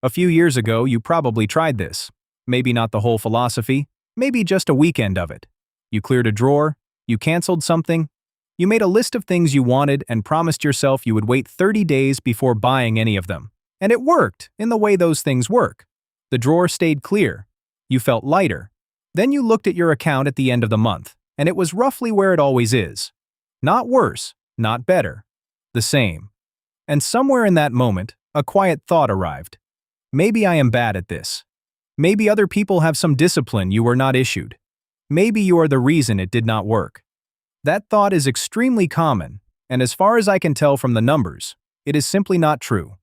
A few years ago, you probably tried this. Maybe not the whole philosophy, maybe just a weekend of it. You cleared a drawer, you canceled something, you made a list of things you wanted and promised yourself you would wait 30 days before buying any of them. And it worked in the way those things work. The drawer stayed clear. You felt lighter. Then you looked at your account at the end of the month, and it was roughly where it always is. Not worse, not better. The same. And somewhere in that moment, a quiet thought arrived. Maybe I am bad at this. Maybe other people have some discipline you were not issued. Maybe you are the reason it did not work. That thought is extremely common, and as far as I can tell from the numbers, it is simply not true.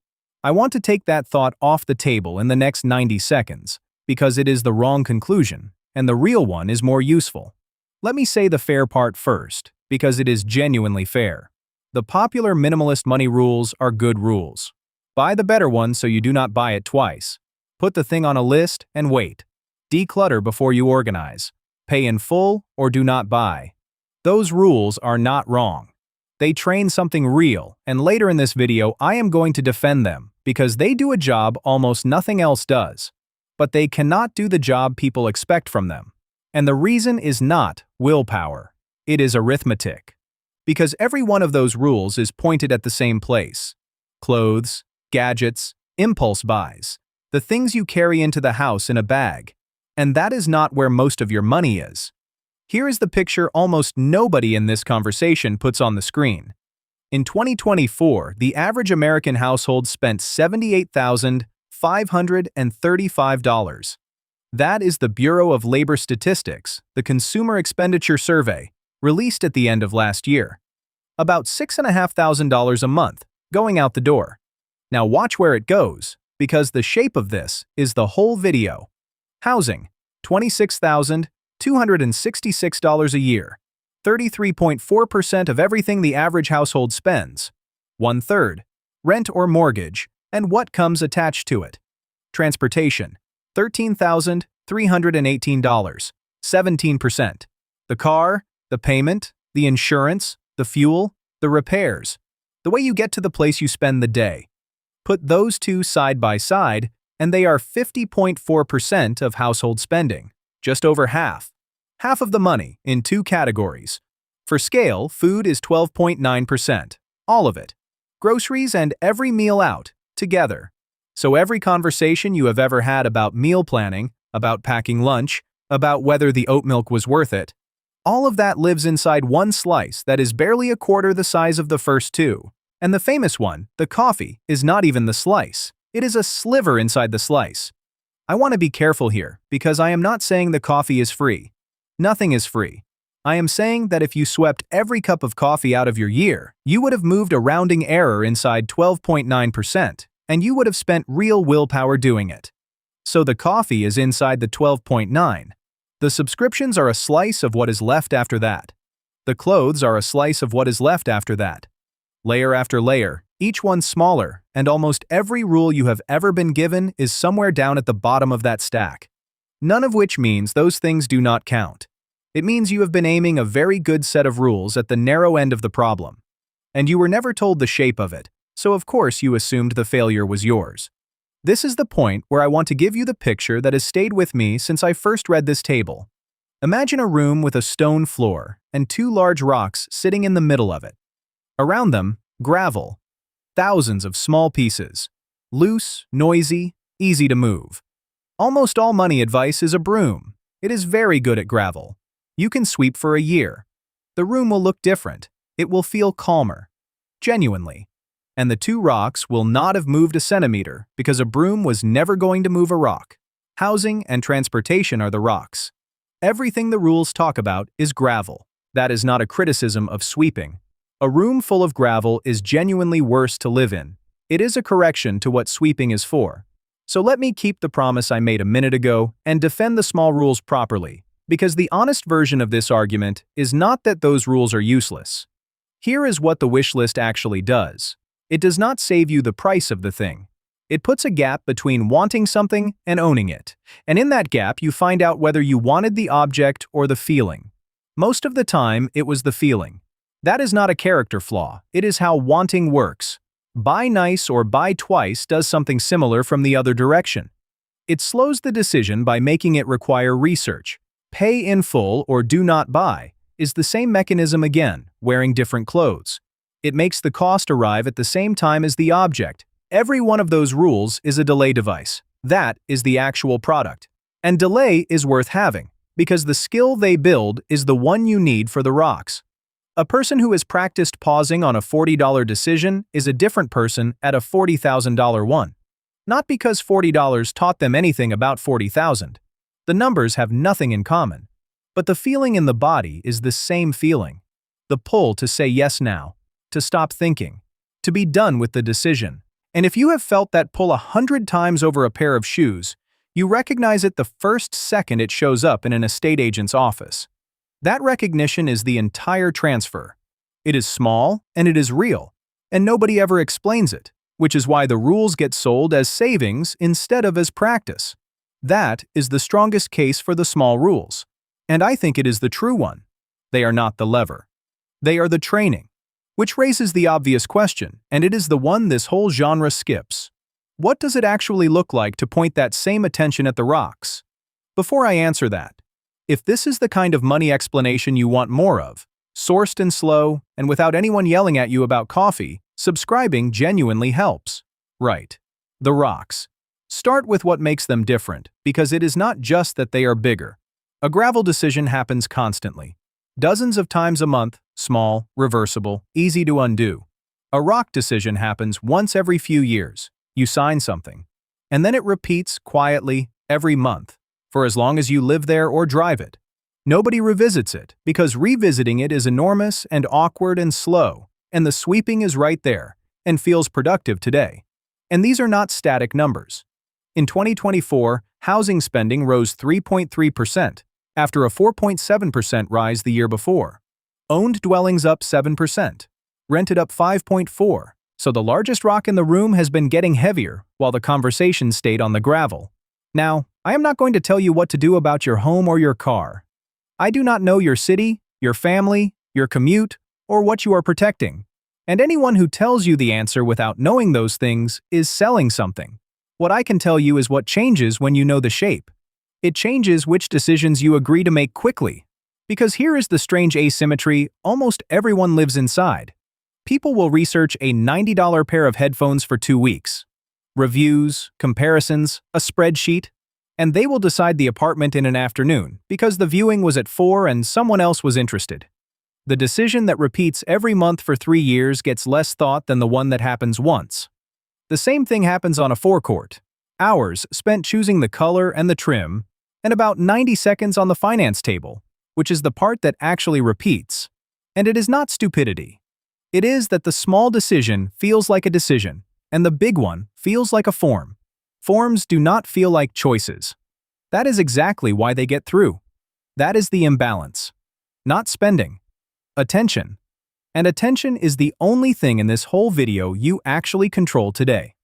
I want to take that thought off the table in the next 90 seconds, because it is the wrong conclusion, and the real one is more useful. Let me say the fair part first, because it is genuinely fair. The popular minimalist money rules are good rules. Buy the better one so you do not buy it twice. Put the thing on a list and wait. Declutter before you organize. Pay in full or do not buy. Those rules are not wrong. They train something real, and later in this video I am going to defend them because they do a job almost nothing else does. But they cannot do the job people expect from them. And the reason is not willpower. It is arithmetic. Because every one of those rules is pointed at the same place. Clothes, gadgets, impulse buys, the things you carry into the house in a bag. And that is not where most of your money is. Here is the picture almost nobody in this conversation puts on the screen. In 2024, the average American household spent $78,535. That is the Bureau of Labor Statistics, the Consumer Expenditure Survey, released at the end of last year. About $6,500 a month, going out the door. Now watch where it goes, because the shape of this is the whole video. Housing, $26,266 a year. 33.4% of everything the average household spends. 1/3, rent or mortgage, and what comes attached to it. Transportation, $13,318, 17%. The car, the payment, the insurance, the fuel, the repairs, the way you get to the place you spend the day. Put those two side by side, and they are 50.4% of household spending, just over half. Half of the money in two categories. For scale, food is 12.9%, all of it. Groceries and every meal out, together. So every conversation you have ever had about meal planning, about packing lunch, about whether the oat milk was worth it, all of that lives inside one slice that is barely a quarter the size of the first two. And the famous one, the coffee, is not even the slice. It is a sliver inside the slice. I want to be careful here, because I am not saying the coffee is free. Nothing is free. I am saying that if you swept every cup of coffee out of your year, you would have moved a rounding error inside 12.9%, and you would have spent real willpower doing it. So the coffee is inside the 12.9. The subscriptions are a slice of what is left after that. The clothes are a slice of what is left after that. Layer after layer, each one smaller, and almost every rule you have ever been given is somewhere down at the bottom of that stack. None of which means those things do not count. It means you have been aiming a very good set of rules at the narrow end of the problem. And you were never told the shape of it, so of course you assumed the failure was yours. This is the point where I want to give you the picture that has stayed with me since I first read this table. Imagine a room with a stone floor and two large rocks sitting in the middle of it. Around them, gravel. Thousands of small pieces. Loose, noisy, easy to move. Almost all money advice is a broom. It is very good at gravel. You can sweep for a year. The room will look different. It will feel calmer. Genuinely. And the two rocks will not have moved a centimeter because a broom was never going to move a rock. Housing and transportation are the rocks. Everything the rules talk about is gravel. That is not a criticism of sweeping. A room full of gravel is genuinely worse to live in. It is a correction to what sweeping is for. So let me keep the promise I made a minute ago and defend the small rules properly, because the honest version of this argument is not that those rules are useless. Here is what the wish list actually does. It does not save you the price of the thing. It puts a gap between wanting something and owning it, and in that gap you find out whether you wanted the object or the feeling. Most of the time, it was the feeling. That is not a character flaw, it is how wanting works. Buy nice or buy twice does something similar from the other direction. It slows the decision by making it require research. Pay in full or do not buy is the same mechanism again, wearing different clothes. It makes the cost arrive at the same time as the object. Every one of those rules is a delay device. That is the actual product. And delay is worth having, because the skill they build is the one you need for the rocks. A person who has practiced pausing on a $40 decision is a different person at a $40,000 one. Not because $40 taught them anything about 40,000. The numbers have nothing in common. But the feeling in the body is the same feeling. The pull to say yes now, to stop thinking, to be done with the decision. And if you have felt that pull 100 times over a pair of shoes, you recognize it the first second it shows up in an estate agent's office. That recognition is the entire transfer. It is small and it is real, and nobody ever explains it, which is why the rules get sold as savings instead of as practice. That is the strongest case for the small rules, and I think it is the true one. They are not the lever. They are the training, which raises the obvious question, and it is the one this whole genre skips. What does it actually look like to point that same attention at the rocks? Before I answer that, if this is the kind of money explanation you want more of, sourced and slow, and without anyone yelling at you about coffee, subscribing genuinely helps. Right. The rocks. Start with what makes them different, because it is not just that they are bigger. A gravel decision happens constantly. Dozens of times a month, small, reversible, easy to undo. A rock decision happens once every few years. You sign something. And then it repeats quietly every month, for as long as you live there or drive it. Nobody revisits it, because revisiting it is enormous and awkward and slow, and the sweeping is right there, and feels productive today. And these are not static numbers. In 2024, housing spending rose 3.3%, after a 4.7% rise the year before. Owned dwellings up 7%, rented up 5.4%, so the largest rock in the room has been getting heavier, while the conversation stayed on the gravel. Now, I am not going to tell you what to do about your home or your car. I do not know your city, your family, your commute, or what you are protecting. And anyone who tells you the answer without knowing those things is selling something. What I can tell you is what changes when you know the shape. It changes which decisions you agree to make quickly. Because here is the strange asymmetry almost everyone lives inside. People will research a $90 pair of headphones for 2 weeks. Reviews, comparisons, a spreadsheet, and they will decide the apartment in an afternoon because the viewing was at 4 and someone else was interested. The decision that repeats every month for 3 years gets less thought than the one that happens once. The same thing happens on a forecourt. Hours spent choosing the color and the trim, and about 90 seconds on the finance table, which is the part that actually repeats. And it is not stupidity. It is that the small decision feels like a decision, and the big one feels like a form. Forms do not feel like choices. That is exactly why they get through. That is the imbalance. Not spending. Attention. And attention is the only thing in this whole video you actually control today.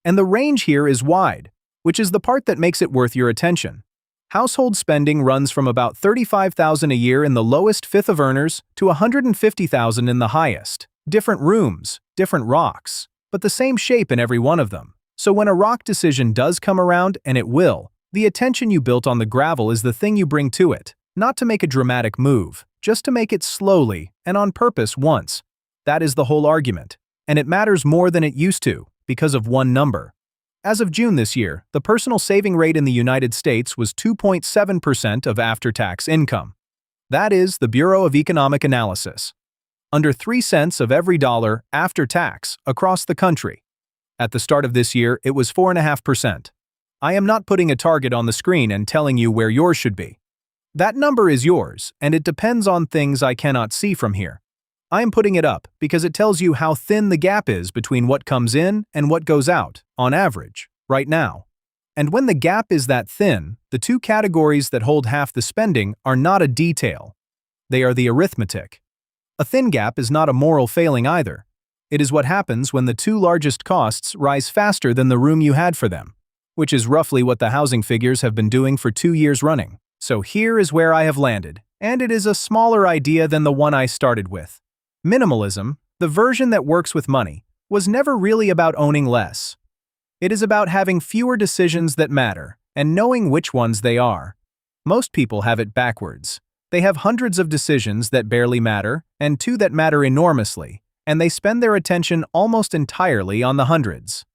And the range here is wide, which is the part that makes it worth your attention. Household spending runs from about $35,000 a year in the lowest fifth of earners to $150,000 in the highest. Different rooms, different rocks, but the same shape in every one of them. So when a rock decision does come around, and it will, the attention you built on the gravel is the thing you bring to it, not to make a dramatic move, just to make it slowly and on purpose once. That is the whole argument, and it matters more than it used to because of one number. As of June this year, the personal saving rate in the United States was 2.7% of after-tax income. That is the Bureau of Economic Analysis. Under 3 cents of every dollar after tax across the country. At the start of this year, it was 4.5%. I am not putting a target on the screen and telling you where yours should be. That number is yours, and it depends on things I cannot see from here. I am putting it up because it tells you how thin the gap is between what comes in and what goes out, on average, right now. And when the gap is that thin, the two categories that hold half the spending are not a detail. They are the arithmetic. A thin gap is not a moral failing either. It is what happens when the two largest costs rise faster than the room you had for them, which is roughly what the housing figures have been doing for 2 years running. So here is where I have landed, and it is a smaller idea than the one I started with. Minimalism, the version that works with money, was never really about owning less. It is about having fewer decisions that matter and knowing which ones they are. Most people have it backwards. They have hundreds of decisions that barely matter and two that matter enormously, and they spend their attention almost entirely on the hundreds.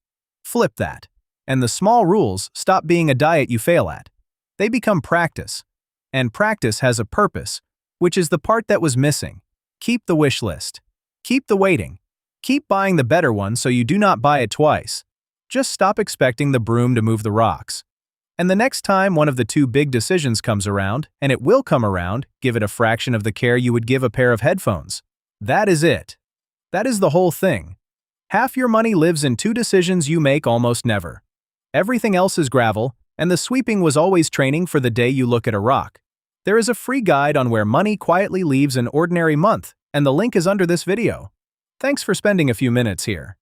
Flip that, and the small rules stop being a diet you fail at. They become practice, and practice has a purpose, which is the part that was missing. Keep the wish list. Keep the waiting. Keep buying the better one so you do not buy it twice. Just stop expecting the broom to move the rocks. And the next time one of the two big decisions comes around, and it will come around, give it a fraction of the care you would give a pair of headphones. That is it. That is the whole thing. Half your money lives in two decisions you make almost never. Everything else is gravel, and the sweeping was always training for the day you look at a rock. There is a free guide on where money quietly leaves an ordinary month, and the link is under this video. Thanks for spending a few minutes here.